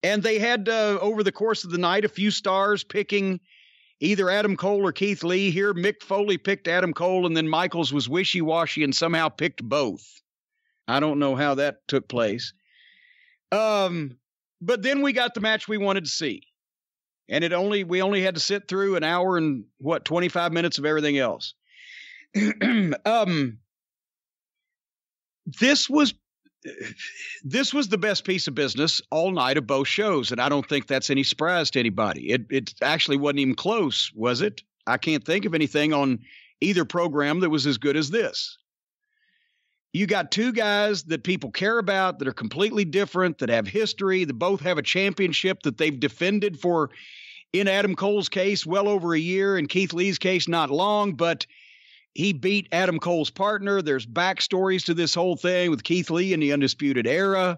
And they had, over the course of the night, a few stars picking either Adam Cole or Keith Lee. Here, Mick Foley picked Adam Cole, and then Michaels was wishy-washy and somehow picked both. I don't know how that took place. But then we got the match we wanted to see. And we only had to sit through an hour and 25 minutes of everything else. This was the best piece of business all night of both shows, and I don't think that's any surprise to anybody. It actually wasn't even close, was it? I can't think of anything on either program that was as good as this. You got two guys that people care about, that are completely different, that have history, that both have a championship that they've defended for, in Adam Cole's case, well over a year, in Keith Lee's case, not long, but he beat Adam Cole's partner. There's backstories to this whole thing with Keith Lee in the Undisputed Era.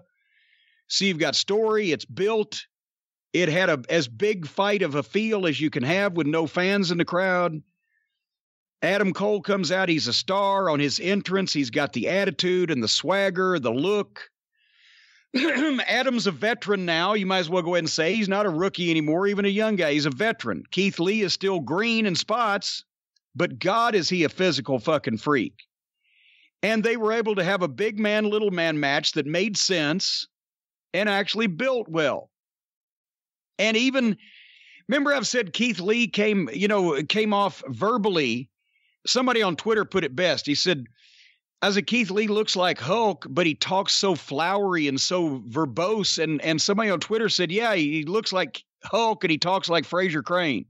So you've got story. It's built. It had as big fight of a feel as you can have with no fans in the crowd. Adam Cole comes out. He's a star on his entrance. He's got the attitude and the swagger, the look. Adam's a veteran now. You might as well go ahead and say he's not a rookie anymore, even a young guy. He's a veteran. Keith Lee is still green in spots, but God, is he a physical fucking freak. And they were able to have a big man, little man match that made sense and actually built well. And even, remember I've said Keith Lee came off verbally. Somebody on Twitter put it best. He said, Keith Lee looks like Hulk, but he talks so flowery and so verbose. And somebody on Twitter said, yeah, he looks like Hulk and he talks like Fraser Crane.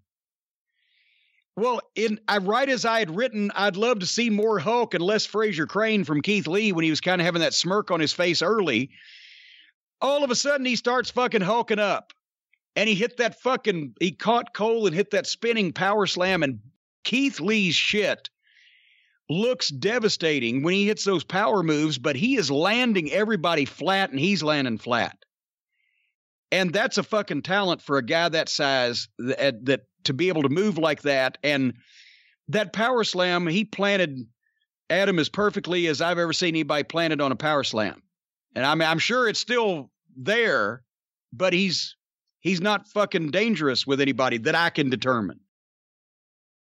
Well, right as I had written, I'd love to see more Hulk and less Fraser Crane from Keith Lee when he was kind of having that smirk on his face early. All of a sudden, he starts fucking hulking up. And he caught Cole and hit that spinning power slam, and Keith Lee's shit looks devastating when he hits those power moves, but he is landing everybody flat, and he's landing flat. And that's a fucking talent for a guy that size, that to be able to move like that. And that power slam, he planted Adam as perfectly as I've ever seen anybody planted on a power slam. And I'm sure it's still there, but he's not fucking dangerous with anybody that I can determine.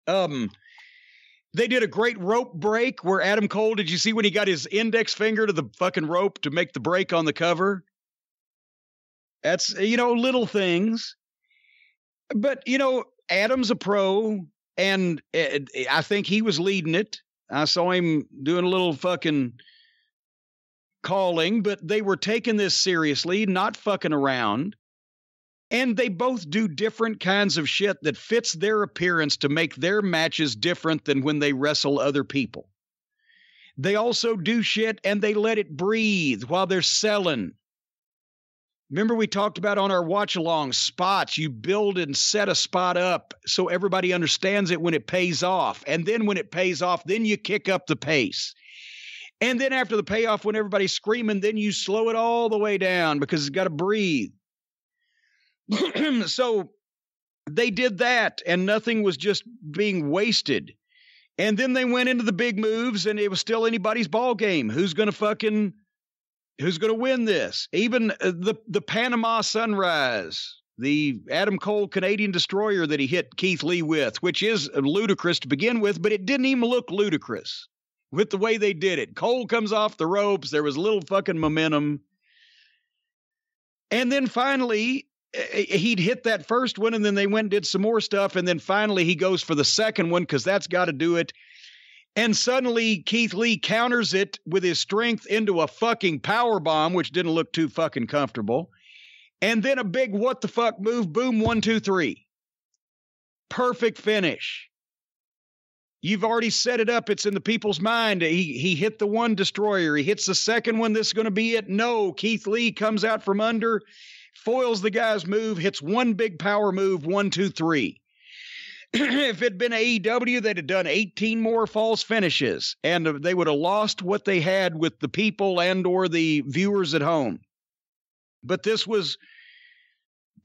They did a great rope break where Adam Cole, did you see when he got his index finger to the fucking rope to make the break on the cover? That's, little things. But, Adam's a pro, and I think he was leading it. I saw him doing a little fucking calling, but they were taking this seriously, not fucking around. And they both do different kinds of shit that fits their appearance to make their matches different than when they wrestle other people. They also do shit and they let it breathe while they're selling. Remember we talked about on our watch-along spots, you build and set a spot up so everybody understands it when it pays off. And then when it pays off, then you kick up the pace. And then after the payoff, when everybody's screaming, then you slow it all the way down because it's got to breathe. So they did that, and nothing was just being wasted. And then they went into the big moves, and it was still anybody's ball game. Who's going to win this? Even the Panama Sunrise, the Adam Cole Canadian Destroyer that he hit Keith Lee with, which is ludicrous to begin with, but it didn't even look ludicrous with the way they did it. Cole comes off the ropes. There was a little fucking momentum. And then finally, he'd hit that first one, and then they went and did some more stuff, and then finally he goes for the second one because that's got to do it. And suddenly Keith Lee counters it with his strength into a fucking power bomb, which didn't look too fucking comfortable. And then a big what the fuck move, boom, 1, 2, 3. Perfect finish. You've already set it up. It's in the people's mind. He hit the one destroyer. He hits the second one. This is going to be it. No, Keith Lee comes out from under, foils the guy's move, hits one big power move, 1, 2, 3. If it'd been AEW, they'd have done 18 more false finishes, and they would have lost what they had with the people and or the viewers at home. But this was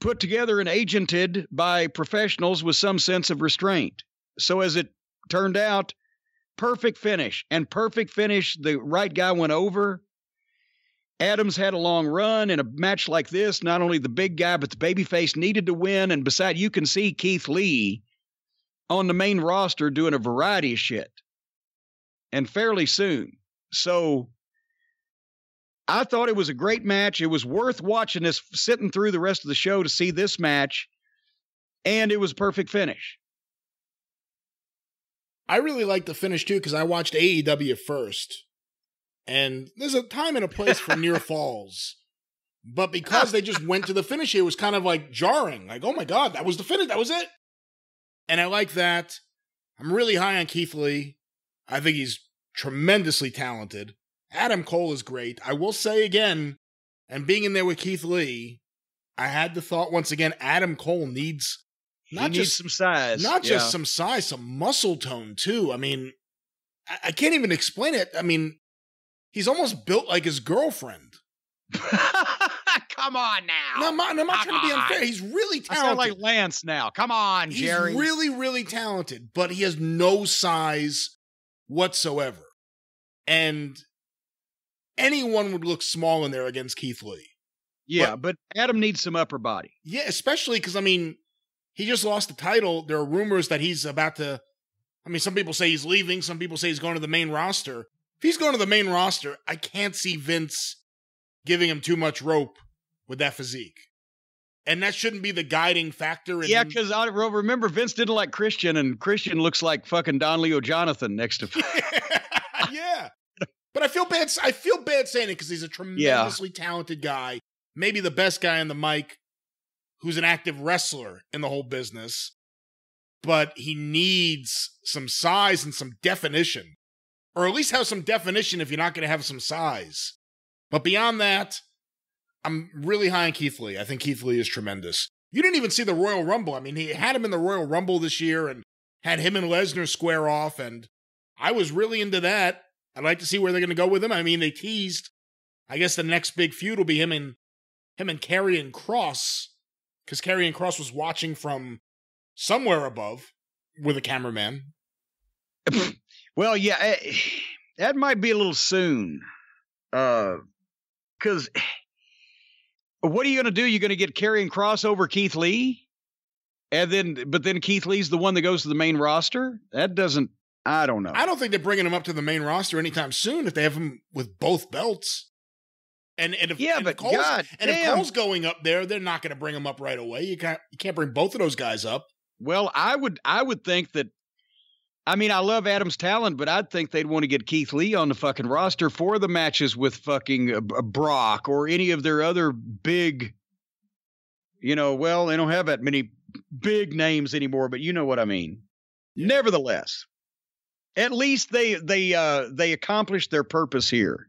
put together and agented by professionals with some sense of restraint. So as it turned out, perfect finish. And perfect finish, the right guy went over. Adams had a long run in a match like this. Not only the big guy, but the babyface needed to win. And besides, you can see Keith Lee on the main roster doing a variety of shit, and fairly soon. So I thought it was a great match. It was worth watching this, sitting through the rest of the show to see this match, and it was a perfect finish. I really liked the finish, too, because I watched AEW first. And there's a time and a place for near falls. But because they just went to the finish, it was kind of like jarring. Like, oh my God, that was the finish. That was it. And I like that. I'm really high on Keith Lee. I think he's tremendously talented. Adam Cole is great. I will say again, and being in there with Keith Lee, I had the thought once again, Adam Cole needs some size. Not just some size, some muscle tone too. I mean, I can't even explain it. I mean, he's almost built like his girlfriend. Come on now. No, I'm not trying to be unfair. He's really talented. I sound like Lance now. Come on, Jerry. He's really, really talented, but he has no size whatsoever. And anyone would look small in there against Keith Lee. Yeah, but Adam needs some upper body. Yeah, especially because, I mean, he just lost the title. There are rumors that he's about to, I mean, some people say he's leaving. Some people say he's going to the main roster. If he's going to the main roster, I can't see Vince giving him too much rope with that physique. And that shouldn't be the guiding factor. Yeah, because I remember Vince didn't like Christian, and Christian looks like fucking Don Leo Jonathan next to Yeah. But I feel bad saying it because he's a tremendously talented guy. Maybe the best guy on the mic who's an active wrestler in the whole business. But he needs some size and some definition. Or at least have some definition if you're not going to have some size. But beyond that, I'm really high on Keith Lee. I think Keith Lee is tremendous. You didn't even see the Royal Rumble. I mean, he had him in the Royal Rumble this year and had him and Lesnar square off, and I was really into that. I'd like to see where they're going to go with him. I mean, they teased, I guess the next big feud will be him and Karrion Kross, because Karrion Kross was watching from somewhere above with a cameraman. Well, yeah, that might be a little soon. Because what are you going to do? You're going to get Karrion Kross over Keith Lee? But then Keith Lee's the one that goes to the main roster? That doesn't, I don't know. I don't think they're bringing him up to the main roster anytime soon if they have him with both belts. If Cole's going up there, they're not going to bring him up right away. You can't bring both of those guys up. Well, I would think that, I mean, I love Adam's talent, but I'd think they'd want to get Keith Lee on the fucking roster for the matches with fucking Brock or any of their other big, well, they don't have that many big names anymore, but you know what I mean. Nevertheless, at least they accomplished their purpose here.